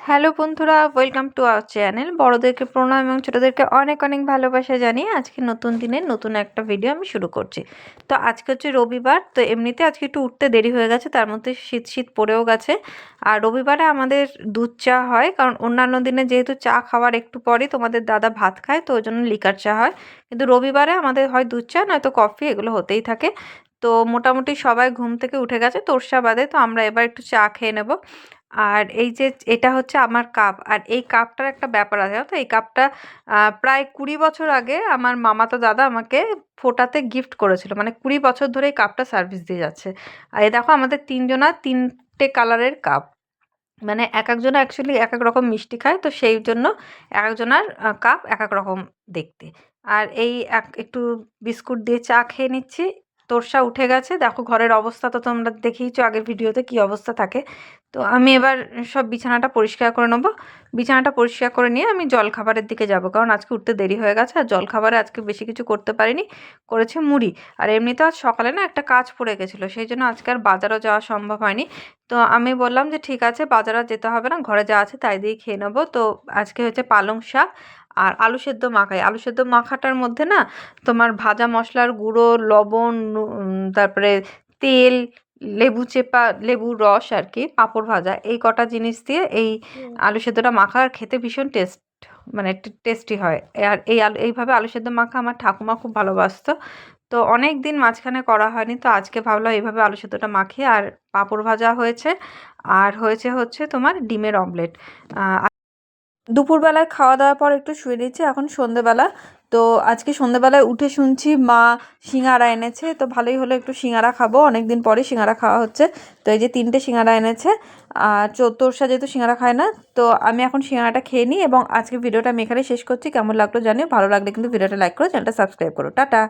Hello বন্ধুরা, welcome to our channel. বড়দেরকে প্রণাম এবং ছোটোদেরকে অনেক অনেক ভালোবাসা জানিয়ে আজকে নতুন দিনে নতুন একটা ভিডিও আমি শুরু করছি। তো আজকে হচ্ছে রবিবার, তো এমনিতে আজকে একটু উঠতে দেরি হয়ে গেছে, তার মধ্যে শীত শীত পড়েও গেছে। আর রবিবারে আমাদের দুধ চা হয়, কারণ অন্যান্য দিনে যেহেতু চা খাওয়ার একটু পরই তোমাদের দাদা ভাত খায়, তো ওই জন্য লিকার চা হয়। কিন্তু রবিবারে আমাদের হয় দুধ চা নয়তো কফি, এগুলো হতেই থাকে। তো মোটামুটি সবাই ঘুম থেকে উঠে গেছে তোরসা বাদে, তো আমরা এবার একটু চা খেয়ে নেব। আর এই যে এটা হচ্ছে আমার কাপ, আর এই কাপটার একটা ব্যাপার আছে জানো তো। এই কাপটা প্রায় 20 বছর আগে আমার মামাতো দাদা আমাকে ফোটাতে গিফট করেছিল, মানে 20 বছর ধরে এই কাপটা সার্ভিস দিয়ে যাচ্ছে। আর এই দেখো আমাদের তিনজনা তিনটে কালারের কাপ, মানে এক একজনা অ্যাকচুয়ালি এক এক রকম মিষ্টি খায়, তো সেই জন্য এক একজনার কাপ এক এক রকম দেখতে। আর এই একটু বিস্কুট দিয়ে চা খেয়ে নিচ্ছি। তোরসা উঠে গেছে, দেখো ঘরের অবস্থা তো তোমরা দেখেইছো আগের ভিডিওতে কি অবস্থা থাকে। তো আমি এবার সব বিছানাটা পরিষ্কার করে নেবো। বিছানাটা পরিষ্কার করে নিয়ে আমি জলখাবারের দিকে যাব, কারণ আজকে উঠতে দেরি হয়ে গেছে। আর জলখাবারে আজকে বেশি কিছু করতে পারিনি, করেছি মুড়ি। আর এমনিতে আজ সকালে না একটা কাজ পড়ে গেছিলো, সেই জন্য আজকে আর বাজারও যাওয়া সম্ভব হয়নি। তো আমি বললাম যে ঠিক আছে, বাজার আর যেতে হবে না, ঘরে যা আছে তাই দিয়েই খেয়ে নেবো। তো আজকে হচ্ছে পালং শাক আর আলু সেদ্ধ মাখাই। আলু সেদ্ধ মাখাটার মধ্যে না তোমার ভাজা মশলার গুঁড়ো, লবণ, তারপরে তেল, লেবু চেপা, লেবুর রস আর কি, পাঁপড় ভাজা, এই কটা জিনিস দিয়ে এই আলু সেদ্ধটা মাখা, আর খেতে ভীষণ মানে টেস্টি হয়। আর এই এইভাবে আলু সেদ্ধ মাখা আমার ঠাকুমা খুব ভালোবাসতো। তো অনেক দিন মাঝখানে করা হয়নি, তো আজকে ভাবলাম এইভাবে আলু সেদ্ধটা মাখিয়ে। আর পাঁপড় ভাজা হয়েছে, আর হয়েছে হচ্ছে তোমার ডিমের অমলেট। দুপুরবেলায় খাওয়া দাওয়ার পর একটু শুয়ে নিচ্ছি, এখন সন্ধেবেলা। তো আজকে সন্ধেবেলায় উঠে শুনছি মা সিঙ্গারা এনেছে, তো ভালোই হলো, একটু সিঙ্গারা খাবো, অনেকদিন পরে সিঙ্গারা খাওয়া হচ্ছে। তো এই যে 3টে সিঙ্গারা এনেছে। আর তোরসা যেহেতু সিঙ্গারা খায় না, তো আমি এখন সিঙ্গারাটা খেয়ে নিই। এবং আজকে ভিডিওটা আমি এখানে শেষ করছি। কেমন লাগলো জানিও, ভালো লাগলে কিন্তু ভিডিওটা লাইক করো, চ্যানেলটা সাবস্ক্রাইব করো। টাটা।